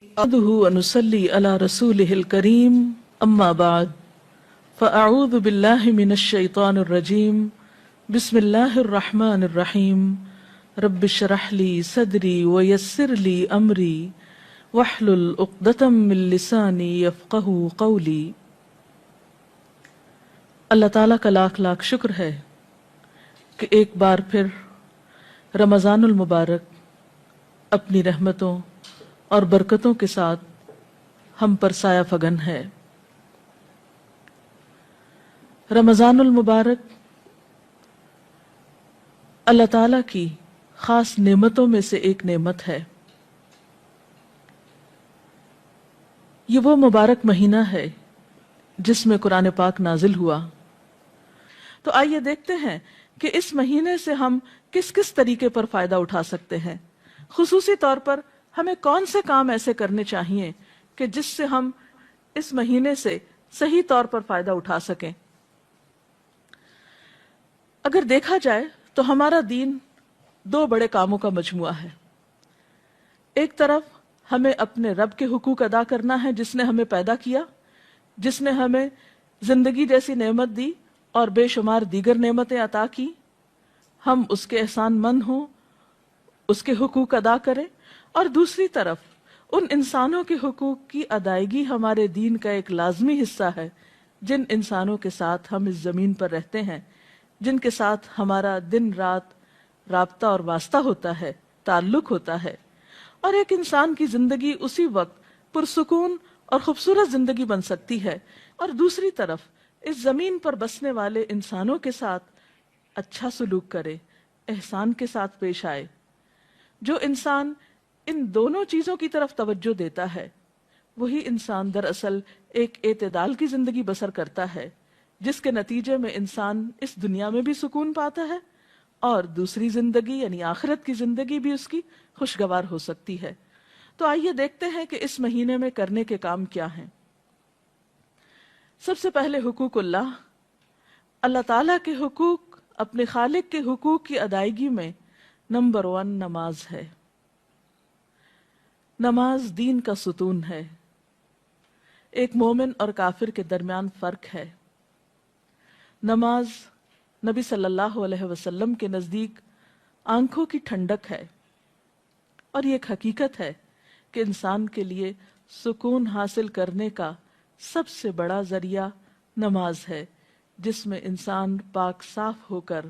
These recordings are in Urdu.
نحمده ونصلي على رسوله الكريم أما بعد فأعوذ بالله من الشيطان الرجيم بسم الله الرحمن الرحيم رب اشرح لي صدري ويسر لي أمري واحلل عقدة من لساني يفقهوا قولي۔ اللہ تعالیٰ کا لاکھ لاکھ شکر ہے کہ ایک بار پھر رمضان المبارک اپنی رحمتوں اور برکتوں کے ساتھ ہم پر سایہ فگن ہے۔ رمضان المبارک اللہ تعالیٰ کی خاص نعمتوں میں سے ایک نعمت ہے۔ یہ وہ مبارک مہینہ ہے جس میں قرآن پاک نازل ہوا۔ تو آئیے دیکھتے ہیں کہ اس مہینے سے ہم کس کس طریقے پر فائدہ اٹھا سکتے ہیں، خصوصی طور پر ہمیں کون سے کام ایسے کرنے چاہیے کہ جس سے ہم اس مہینے سے صحیح طور پر فائدہ اٹھا سکیں۔ اگر دیکھا جائے تو ہمارا دین دو بڑے کاموں کا مجموعہ ہے۔ ایک طرف ہمیں اپنے رب کے حقوق ادا کرنا ہے جس نے ہمیں پیدا کیا، جس نے ہمیں زندگی جیسی نعمت دی اور بے شمار دیگر نعمتیں عطا کی، ہم اس کے احسان مند ہوں، اس کے حقوق ادا کریں۔ اور دوسری طرف ان انسانوں کے حقوق کی ادائیگی ہمارے دین کا ایک لازمی حصہ ہے، جن انسانوں کے ساتھ ہم اس زمین پر رہتے ہیں، جن کے ساتھ ہمارا دن رات رابطہ اور واسطہ ہوتا ہے، تعلق ہوتا ہے۔ اور ایک انسان کی زندگی اسی وقت پرسکون اور خوبصورت زندگی بن سکتی ہے، اور دوسری طرف اس زمین پر بسنے والے انسانوں کے ساتھ اچھا سلوک کرے، احسان کے ساتھ پیش آئے۔ جو انسان ان دونوں چیزوں کی طرف توجہ دیتا ہے وہی انسان دراصل ایک اعتدال کی زندگی بسر کرتا ہے، جس کے نتیجے میں انسان اس دنیا میں بھی سکون پاتا ہے اور دوسری زندگی یعنی آخرت کی زندگی بھی اس کی خوشگوار ہو سکتی ہے۔ تو آئیے دیکھتے ہیں کہ اس مہینے میں کرنے کے کام کیا ہیں۔ سب سے پہلے حقوق اللہ تعالیٰ کے حقوق، اپنے خالق کے حقوق کی ادائیگی میں نمبر 1 نماز ہے۔ نماز دین کا ستون ہے۔ ایک مومن اور کافر کے درمیان فرق ہے۔ نماز نبی صلی اللہ علیہ وسلم کے نزدیک آنکھوں کی ٹھنڈک ہے، اور یہ ایک حقیقت ہے کہ انسان کے لیے سکون حاصل کرنے کا سب سے بڑا ذریعہ نماز ہے، جس میں انسان پاک صاف ہو کر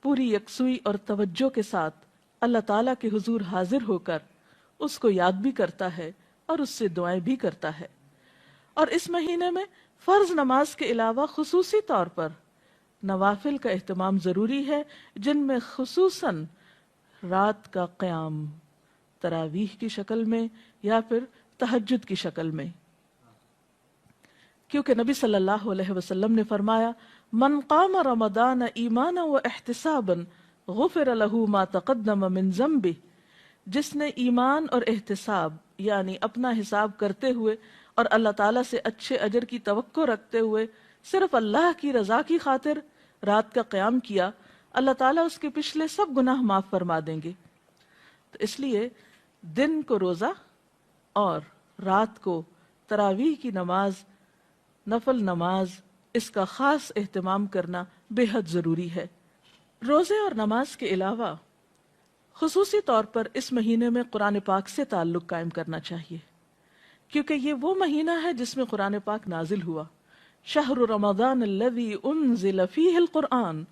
پوری یکسوئی اور توجہ کے ساتھ اللہ تعالیٰ کے حضور حاضر ہو کر اس کو یاد بھی کرتا ہے اور اس سے دعائیں بھی کرتا ہے۔ اور اس مہینے میں فرض نماز کے علاوہ خصوصی طور پر نوافل کا اہتمام ضروری ہے، جن میں خصوصاً رات کا قیام تراویح کی شکل میں یا پھر تہجد کی شکل میں، کیونکہ نبی صلی اللہ علیہ وسلم نے فرمایا من قام رمضان ایمانا و احتسابا غفر له ما تقدم من ذنبه، جس نے ایمان اور احتساب یعنی اپنا حساب کرتے ہوئے اور اللہ تعالیٰ سے اچھے اجر کی توقع رکھتے ہوئے صرف اللہ کی رضا کی خاطر رات کا قیام کیا، اللہ تعالیٰ اس کے پچھلے سب گناہ معاف فرما دیں گے۔ تو اس لیے دن کو روزہ اور رات کو تراویح کی نماز، نفل نماز، اس کا خاص اہتمام کرنا بے حد ضروری ہے۔ روزے اور نماز کے علاوہ خصوصی طور پر اس مہینے میں قرآن پاک سے تعلق قائم کرنا چاہیے، کیونکہ یہ وہ مہینہ ہے جس میں قرآن پاک نازل ہوا۔ شہر رمضان الذی انزل فیہ القرآن،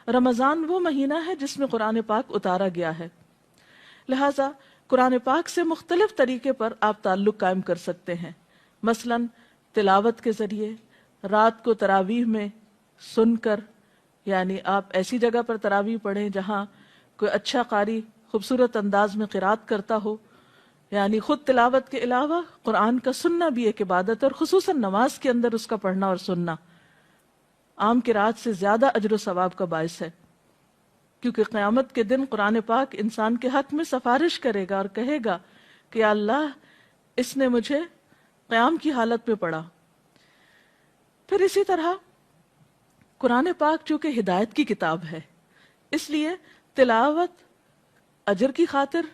رمضان وہ مہینہ ہے جس میں قرآن پاک اتارا گیا ہے، لہٰذا قرآن پاک سے مختلف طریقے پر آپ تعلق قائم کر سکتے ہیں، مثلاً تلاوت کے ذریعے، رات کو تراویح میں سن کر، یعنی آپ ایسی جگہ پر تراویح پڑھیں جہاں کوئی اچھا قاری خوبصورت انداز میں قرات کرتا ہو، یعنی خود تلاوت کے علاوہ قرآن کا سننا بھی ایک عبادت ہے، اور خصوصاً نماز کے اندر اس کا پڑھنا اور سننا عام قرات سے زیادہ اجر و ثواب کا باعث ہے، کیونکہ قیامت کے دن قرآن پاک انسان کے حق میں سفارش کرے گا اور کہے گا کہ یا اللہ اس نے مجھے قیام کی حالت میں پڑھا۔ پھر اسی طرح قرآن پاک چونکہ ہدایت کی کتاب ہے، اس لیے تلاوت اجر کی خاطر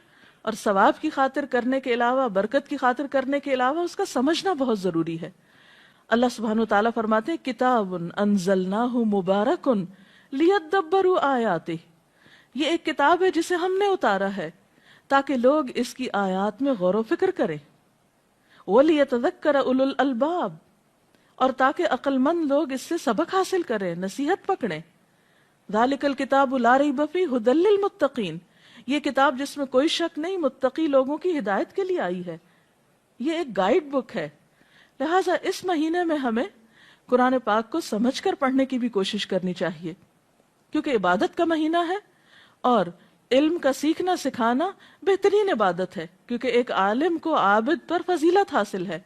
اور ثواب کی خاطر کرنے کے علاوہ، برکت کی خاطر کرنے کے علاوہ اس کا سمجھنا بہت ضروری ہے۔ اللہ سبحانہ و تعالیٰ فرماتے ہیں کتاب انزلناہ مبارک لیدبروا آیاتہ، یہ ایک کتاب ہے جسے ہم نے اتارا ہے تاکہ لوگ اس کی آیات میں غور و فکر کریں، وَلِيَتَذَكَّرَ أُولُو الْأَلْبَابِ، اور تاکہ عقل مند لوگ اس سے سبق حاصل کریں، نصیحت پکڑیں۔ ذَلِكَ الْكِتَابُ لَا رَيْبَ فِيهِ هُدًى لِّلْمُتَّقِينَ، یہ کتاب جس میں کوئی شک نہیں، متقی لوگوں کی ہدایت کے لیے آئی ہے، یہ ایک گائیڈ بک ہے۔ لہٰذا اس مہینے میں ہمیں قرآن پاک کو سمجھ کر پڑھنے کی بھی کوشش کرنی چاہیے، کیونکہ عبادت کا مہینہ ہے اور علم کا سیکھنا سکھانا بہترین عبادت ہے، کیونکہ ایک عالم کو عابد پر فضیلت حاصل ہے۔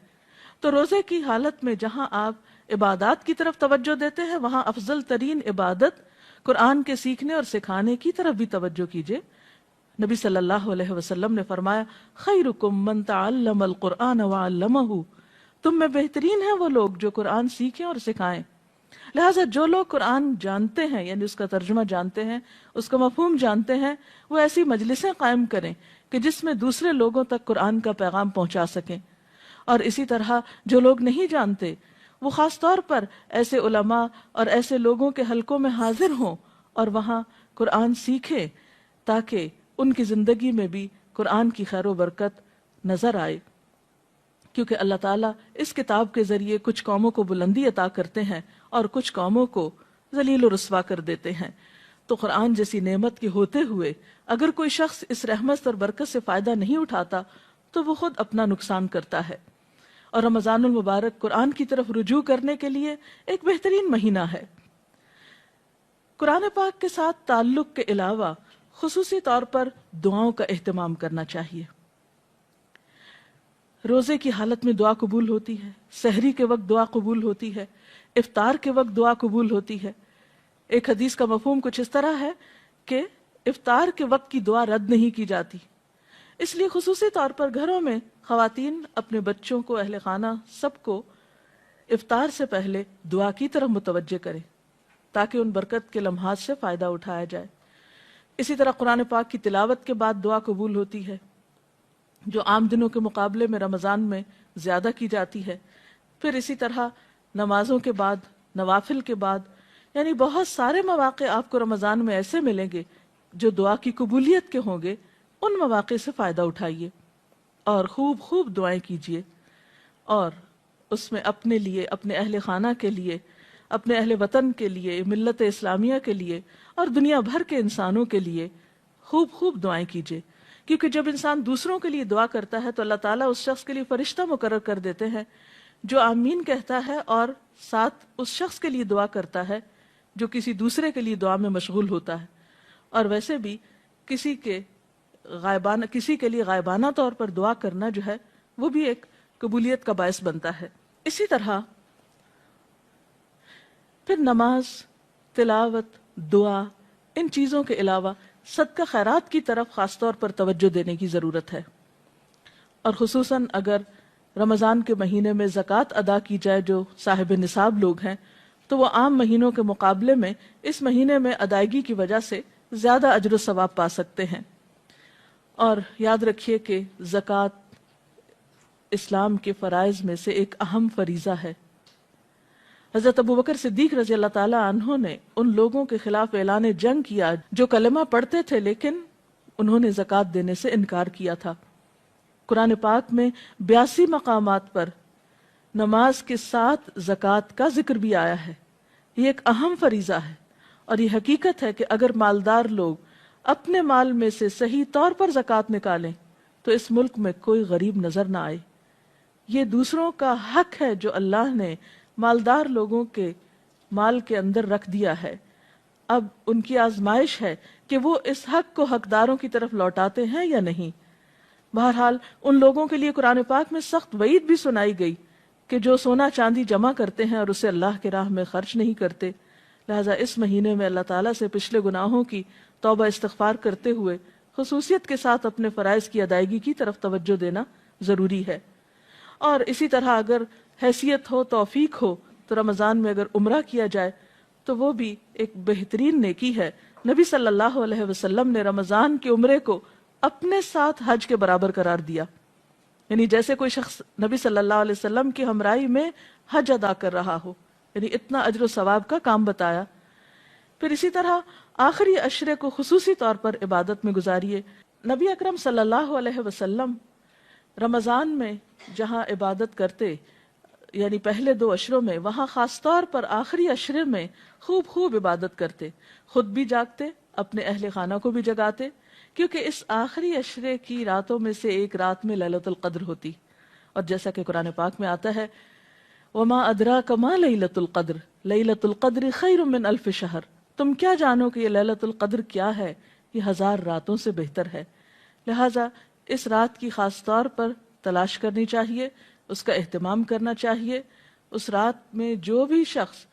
تو روزے کی حالت میں جہاں آپ عبادات کی طرف توجہ دیتے ہیں، وہاں افضل ترین عبادت قرآن کے سیکھنے اور سکھانے کی طرف بھی توجہ کیجیے۔ نبی صلی اللہ علیہ وسلم نے فرمایا خیرکم من تعلم القرآن وعلمہ، تم میں بہترین ہیں وہ لوگ جو قرآن سیکھیں اور سکھائیں۔ لہٰذا جو لوگ قرآن جانتے ہیں، یعنی اس کا ترجمہ جانتے ہیں، اس کا مفہوم جانتے ہیں، وہ ایسی مجلسیں قائم کریں کہ جس میں دوسرے لوگوں تک قرآن کا پیغام پہنچا سکیں۔ اور اسی طرح جو لوگ نہیں جانتے وہ خاص طور پر ایسے علماء اور ایسے لوگوں کے حلقوں میں حاضر ہوں اور وہاں قرآن سیکھیں تاکہ ان کی زندگی میں بھی قرآن کی خیر و برکت نظر آئے، کیونکہ اللہ تعالیٰ اس کتاب کے ذریعے کچھ قوموں کو بلندی عطا کرتے ہیں اور کچھ قوموں کو ذلیل و رسوا کر دیتے ہیں۔ تو قرآن جیسی نعمت کے ہوتے ہوئے اگر کوئی شخص اس رحمت اور برکت سے فائدہ نہیں اٹھاتا تو وہ خود اپنا نقصان کرتا ہے۔ اور رمضان المبارک قرآن کی طرف رجوع کرنے کے لیے ایک بہترین مہینہ ہے۔ قرآن پاک کے ساتھ تعلق کے علاوہ خصوصی طور پر دعاؤں کا اہتمام کرنا چاہیے۔ روزے کی حالت میں دعا قبول ہوتی ہے، سحری کے وقت دعا قبول ہوتی ہے، افطار کے وقت دعا قبول ہوتی ہے۔ ایک حدیث کا مفہوم کچھ اس طرح ہے کہ افطار کے وقت کی دعا رد نہیں کی جاتی، اس لیے خصوصی طور پر گھروں میں خواتین اپنے بچوں کو، اہل خانہ سب کو افطار سے پہلے دعا کی طرف متوجہ کریں تاکہ ان برکت کے لمحات سے فائدہ اٹھایا جائے۔ اسی طرح قرآن پاک کی تلاوت کے بعد دعا قبول ہوتی ہے، جو عام دنوں کے مقابلے میں رمضان میں زیادہ کی جاتی ہے۔ پھر اسی طرح نمازوں کے بعد، نوافل کے بعد، یعنی بہت سارے مواقع آپ کو رمضان میں ایسے ملیں گے جو دعا کی قبولیت کے ہوں گے۔ ان مواقع سے فائدہ اٹھائیے اور خوب خوب دعائیں کیجیے، اور اس میں اپنے لیے، اپنے اہل خانہ کے لیے، اپنے اہل وطن کے لیے، ملت اسلامیہ کے لیے اور دنیا بھر کے انسانوں کے لیے خوب خوب دعائیں کیجیے، کیونکہ جب انسان دوسروں کے لیے دعا کرتا ہے تو اللہ تعالیٰ اس شخص کے لیے فرشتہ مقرر کر دیتے ہیں جو آمین کہتا ہے اور ساتھ اس شخص کے لیے دعا کرتا ہے جو کسی دوسرے کے لیے دعا میں مشغول ہوتا ہے۔ اور ویسے بھی کسی کے لیے غائبانہ طور پر دعا کرنا جو ہے وہ بھی ایک قبولیت کا باعث بنتا ہے۔ اسی طرح پھر نماز، تلاوت، دعا، ان چیزوں کے علاوہ صدقہ خیرات کی طرف خاص طور پر توجہ دینے کی ضرورت ہے، اور خصوصاً اگر رمضان کے مہینے میں زکوٰۃ ادا کی جائے جو صاحب نصاب لوگ ہیں تو وہ عام مہینوں کے مقابلے میں اس مہینے میں ادائیگی کی وجہ سے زیادہ اجر و ثواب پا سکتے ہیں۔ اور یاد رکھیے کہ زکوٰۃ اسلام کے فرائض میں سے ایک اہم فریضہ ہے۔ حضرت ابوبکر صدیق رضی اللہ تعالیٰ عنہ نے ان لوگوں کے خلاف اعلان جنگ کیا جو کلمہ پڑھتے تھے لیکن انہوں نے زکوٰۃ دینے سے انکار کیا تھا۔ قرآن پاک میں 82 مقامات پر نماز کے ساتھ زکوٰۃ کا ذکر بھی آیا ہے۔ یہ ایک اہم فریضہ ہے، اور یہ حقیقت ہے کہ اگر مالدار لوگ اپنے مال میں سے صحیح طور پر زکوٰۃ نکالیں تو اس ملک میں کوئی غریب نظر نہ آئے۔ یہ دوسروں کا حق ہے جو اللہ نے مالدار لوگوں کے مال کے اندر رکھ دیا ہے۔ اب ان کی آزمائش ہے کہ وہ اس حق کو حقداروں کی طرف لوٹاتے ہیں یا نہیں۔ بہرحال ان لوگوں کے لیے قرآن پاک میں سخت وعید بھی سنائی گئی کہ جو سونا چاندی جمع کرتے ہیں اور اسے اللہ کے راہ میں خرچ نہیں کرتے۔ لہٰذا اس مہینے میں اللہ تعالیٰ سے پچھلے گناہوں کی توبہ استغفار کرتے ہوئے خصوصیت کے ساتھ اپنے فرائض کی ادائیگی کی طرف توجہ دینا ضروری ہے۔ اور اسی طرح اگر حیثیت ہو، توفیق ہو، تو رمضان میں اگر عمرہ کیا جائے تو وہ بھی ایک بہترین نیکی ہے۔ نبی صلی اللہ علیہ وسلم نے رمضان کے عمرے کو اپنے ساتھ حج کے برابر قرار دیا، یعنی جیسے کوئی شخص نبی صلی اللہ علیہ وسلم کی ہمراہی میں حج ادا کر رہا ہو، یعنی اتنا اجر و ثواب کا کام بتایا۔ پھر اسی طرح آخری عشرے کو خصوصی طور پر عبادت میں گزاریے۔ نبی اکرم صلی اللہ علیہ وسلم رمضان میں جہاں عبادت کرتے، یعنی پہلے 2 عشروں میں، وہاں خاص طور پر آخری عشرے میں خوب عبادت کرتے، خود بھی جاگتے، اپنے اہل خانہ کو بھی جگاتے، کیونکہ اس آخری عشرے کی راتوں میں سے ایک رات میں لیلۃ القدر ہوتی، اور جیسا کہ قرآن پاک میں آتا ہے وما ادراک ما لیلۃ القدر لیلۃ القدر خیر من الف شہر، تم کیا جانو کہ یہ لیلۃ القدر کیا ہے، یہ 1000 راتوں سے بہتر ہے۔ لہٰذا اس رات کی خاص طور پر تلاش کرنی چاہیے، اس کا اہتمام کرنا چاہیے۔ اس رات میں جو بھی شخص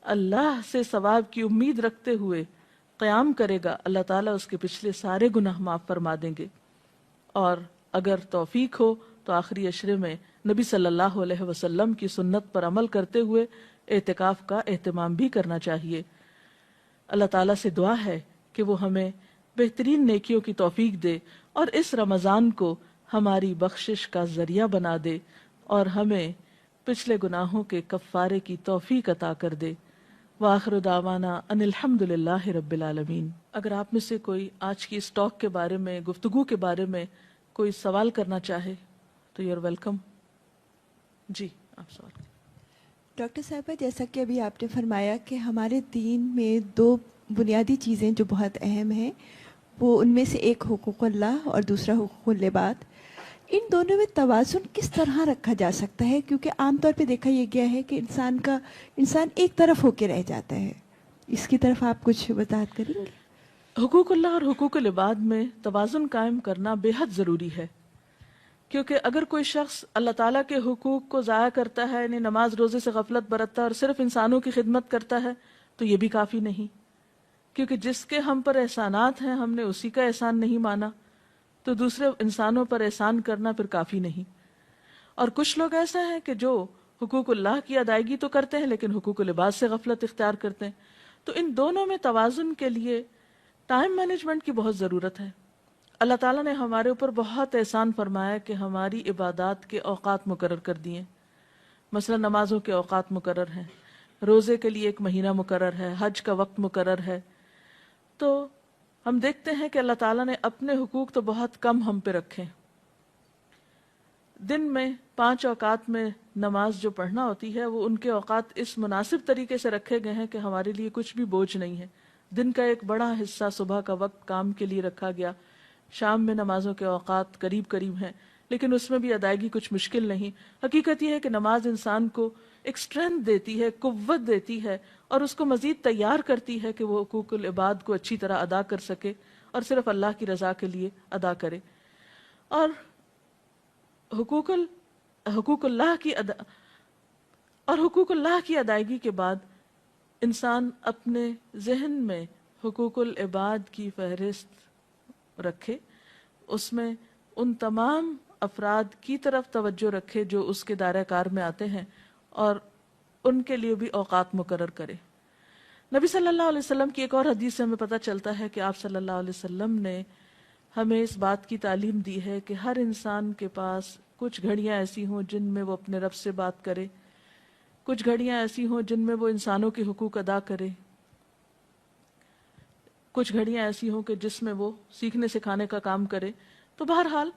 اللہ سے ثواب کی امید رکھتے ہوئے قیام کرے گا، اللہ تعالیٰ اس کے پچھلے سارے گناہ معاف فرما دیں گے، اور اگر توفیق ہو تو آخری عشرے میں نبی صلی اللہ علیہ وسلم کی سنت پر عمل کرتے ہوئے اعتکاف کا اہتمام بھی کرنا چاہیے۔ اللہ تعالیٰ سے دعا ہے کہ وہ ہمیں بہترین نیکیوں کی توفیق دے اور اس رمضان کو ہماری بخشش کا ذریعہ بنا دے اور ہمیں پچھلے گناہوں کے کفارے کی توفیق عطا کر دے۔ وآخر دعوانا ان الحمد للہ رب العالمین۔ اگر آپ میں سے کوئی آج کی اس ٹاک کے بارے میں، گفتگو کے بارے میں کوئی سوال کرنا چاہے تو یو آر ویلکم۔ جی آپ سوال کریں۔ ڈاکٹر صاحبہ، جیسا کہ ابھی آپ نے فرمایا کہ ہمارے دین میں 2 بنیادی چیزیں جو بہت اہم ہیں، وہ ان میں سے ایک حقوق اللہ اور دوسرا حقوق العباد، ان دونوں میں توازن کس طرح رکھا جا سکتا ہے؟ کیونکہ عام طور پہ دیکھا یہ گیا ہے کہ انسان ایک طرف ہو کے رہ جاتا ہے، اس کی طرف آپ کچھ وضاحت کریں گے؟ حقوق اللہ اور حقوق العباد میں توازن قائم کرنا بے حد ضروری ہے، کیونکہ اگر کوئی شخص اللہ تعالیٰ کے حقوق کو ضائع کرتا ہے، یعنی نماز روزے سے غفلت برتتا ہے اور صرف انسانوں کی خدمت کرتا ہے، تو یہ بھی کافی نہیں، کیونکہ جس کے ہم پر احسانات ہیں ہم نے اسی کا احسان نہیں مانا، تو دوسرے انسانوں پر احسان کرنا پھر کافی نہیں۔ اور کچھ لوگ ایسا ہیں کہ جو حقوق اللہ کی ادائیگی تو کرتے ہیں لیکن حقوق العباد سے غفلت اختیار کرتے ہیں۔ تو ان دونوں میں توازن کے لیے ٹائم مینجمنٹ کی بہت ضرورت ہے۔ اللہ تعالیٰ نے ہمارے اوپر بہت احسان فرمایا کہ ہماری عبادات کے اوقات مقرر کر دیے، مثلا نمازوں کے اوقات مقرر ہیں، روزے کے لیے 1 مہینہ مقرر ہے، حج کا وقت مقرر ہے۔ تو ہم دیکھتے ہیں کہ اللہ تعالیٰ نے اپنے حقوق تو بہت کم ہم پہ رکھے۔ دن میں 5 اوقات میں نماز جو پڑھنا ہوتی ہے، وہ ان کے اوقات اس مناسب طریقے سے رکھے گئے ہیں کہ ہمارے لیے کچھ بھی بوجھ نہیں ہے۔ دن کا ایک بڑا حصہ صبح کا وقت کام کے لیے رکھا گیا، شام میں نمازوں کے اوقات قریب ہیں، لیکن اس میں بھی ادائیگی کچھ مشکل نہیں۔ حقیقت یہ ہے کہ نماز انسان کو ایک اسٹرینتھ دیتی ہے، قوت دیتی ہے، اور اس کو مزید تیار کرتی ہے کہ وہ حقوق العباد کو اچھی طرح ادا کر سکے اور صرف اللہ کی رضا کے لیے ادا کرے۔ اور حقوق اللہ کی ادائیگی کے بعد انسان اپنے ذہن میں حقوق العباد کی فہرست رکھے، اس میں ان تمام افراد کی طرف توجہ رکھے جو اس کے دائرہ کار میں آتے ہیں اور ان کے لیے بھی اوقات مقرر کرے۔ نبی صلی اللہ علیہ وسلم کی ایک اور حدیث سے ہمیں پتہ چلتا ہے کہ آپ صلی اللہ علیہ وسلم نے ہمیں اس بات کی تعلیم دی ہے کہ ہر انسان کے پاس کچھ گھڑیاں ایسی ہوں جن میں وہ اپنے رب سے بات کرے، کچھ گھڑیاں ایسی ہوں جن میں وہ انسانوں کے حقوق ادا کرے، کچھ گھڑیاں ایسی ہوں کہ جس میں وہ سیکھنے سکھانے کا کام کرے۔ تو بہرحال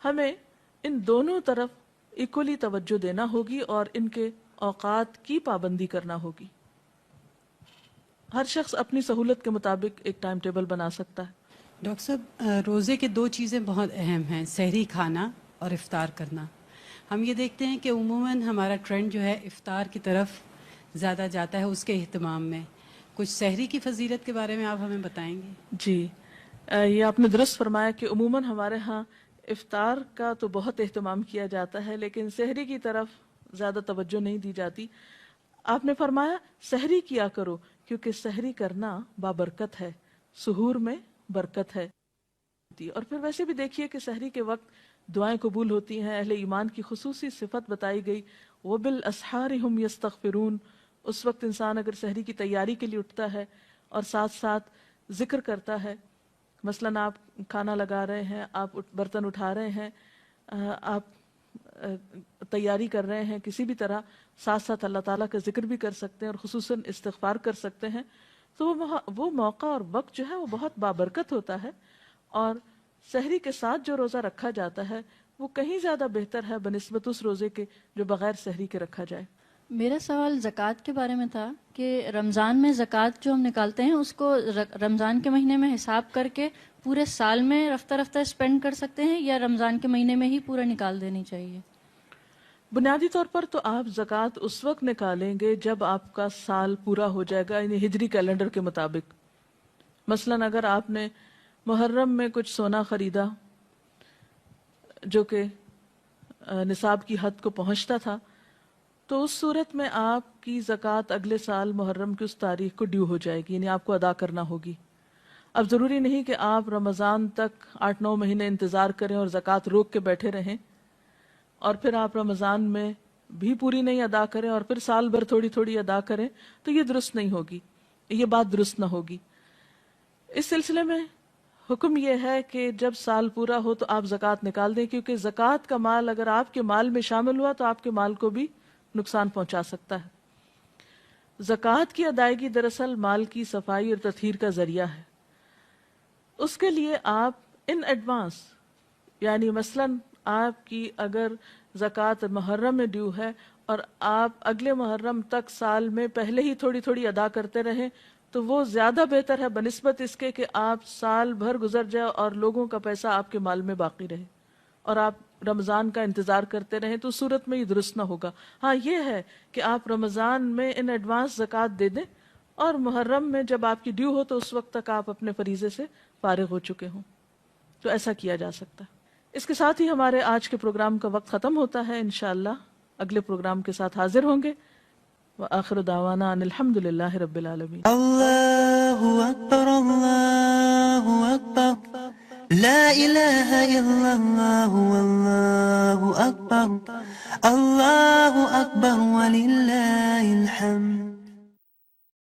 ہمیں ان دونوں طرف ایکولی توجہ دینا ہوگی اور ان کے اوقات کی پابندی کرنا ہوگی۔ ہر شخص اپنی سہولت کے مطابق ایک ٹائم ٹیبل بنا سکتا ہے۔ ڈاکٹر صاحب، روزے کے 2 چیزیں بہت اہم ہیں، سحری کھانا اور افطار کرنا۔ ہم یہ دیکھتے ہیں کہ عموماً ہمارا ٹرینڈ جو ہے افطار کی طرف زیادہ جاتا ہے، اس کے اہتمام میں۔ کچھ سحری کی فضیلت کے بارے میں آپ ہمیں بتائیں گے؟ جی، یہ آپ نے درست فرمایا کہ عموماً ہمارے ہاں افطار کا تو بہت اہتمام کیا جاتا ہے لیکن سحری کی طرف زیادہ توجہ نہیں دی جاتی۔ آپ نے فرمایا سحری کیا کرو، کیونکہ سحری کرنا بابرکت ہے، سحور میں برکت ہے۔ اور پھر ویسے بھی دیکھیے کہ سحری کے وقت دعائیں قبول ہوتی ہیں۔ اہل ایمان کی خصوصی صفت بتائی گئی، وَبِالْأَسْحَارِ هُمْ يَسْتَغْفِرُونَ۔ اس وقت انسان اگر سحری کی تیاری کے لیے اٹھتا ہے اور ساتھ ساتھ ذکر کرتا ہے، مثلاً آپ کھانا لگا رہے ہیں، آپ برتن اٹھا رہے ہیں، آپ تیاری کر رہے ہیں کسی بھی طرح، ساتھ ساتھ اللہ تعالیٰ کا ذکر بھی کر سکتے ہیں اور خصوصاً استغفار کر سکتے ہیں، تو وہ موقع اور وقت جو ہے وہ بہت بابرکت ہوتا ہے، اور سحری کے ساتھ جو روزہ رکھا جاتا ہے وہ کہیں زیادہ بہتر ہے بنسبت اس روزے کے جو بغیر سحری کے رکھا جائے۔ میرا سوال زکوٰۃ کے بارے میں تھا کہ رمضان میں زکوٰۃ جو ہم نکالتے ہیں اس کو رمضان کے مہینے میں حساب کر کے پورے سال میں رفتہ رفتہ اسپینڈ کر سکتے ہیں، یا رمضان کے مہینے میں ہی پورا نکال دینی چاہیے؟ بنیادی طور پر تو آپ زکوٰۃ اس وقت نکالیں گے جب آپ کا سال پورا ہو جائے گا، یعنی ہجری کیلنڈر کے مطابق۔ مثلاً اگر آپ نے محرم میں کچھ سونا خریدا جو کہ نصاب کی حد کو پہنچتا تھا، تو اس صورت میں آپ کی زکوٰۃ اگلے سال محرم کی اس تاریخ کو ڈیو ہو جائے گی، یعنی آپ کو ادا کرنا ہوگی۔ اب ضروری نہیں کہ آپ رمضان تک 8-9 مہینے انتظار کریں اور زکوٰۃ روک کے بیٹھے رہیں، اور پھر آپ رمضان میں بھی پوری نہیں ادا کریں اور پھر سال بھر تھوڑی تھوڑی ادا کریں، تو یہ درست نہیں ہوگی، یہ بات درست نہ ہوگی۔ اس سلسلے میں حکم یہ ہے کہ جب سال پورا ہو تو آپ زکوٰۃ نکال دیں، کیونکہ زکوٰۃ کا مال اگر آپ کے مال میں شامل ہوا تو آپ کے مال کو بھی نقصان پہنچا سکتا ہے۔ زکوٰۃ کی ادائیگی دراصل مال کی صفائی اور تطہیر کا ذریعہ ہے۔ اس کے لیے آپ ان ایڈوانس، یعنی مثلاً آپ کی اگر زکوٰۃ محرم میں ڈیو ہے اور آپ اگلے محرم تک سال میں پہلے ہی تھوڑی تھوڑی ادا کرتے رہیں، تو وہ زیادہ بہتر ہے بنسبت اس کے کہ آپ سال بھر گزر جائے اور لوگوں کا پیسہ آپ کے مال میں باقی رہے اور آپ رمضان کا انتظار کرتے رہیں، تو صورت میں یہ درست نہ ہوگا۔ ہاں یہ ہے کہ آپ رمضان میں ان ایڈوانس زکوٰۃ دے دیں، اور محرم میں جب آپ کی ڈیو ہو تو اس وقت تک آپ اپنے فریضے سے فارغ ہو چکے ہوں، تو ایسا کیا جا سکتا ہے۔ اس کے ساتھ ہی ہمارے آج کے پروگرام کا وقت ختم ہوتا ہے، انشاءاللہ اگلے پروگرام کے ساتھ حاضر ہوں گے۔ وآخر دعوانا ان الحمد للہ رب العالمین۔ اللہ اکبر، اللہ اکبر، لا الہ الا اللہ، واللہ اکبر، اللہ اکبر وللہ الحمد۔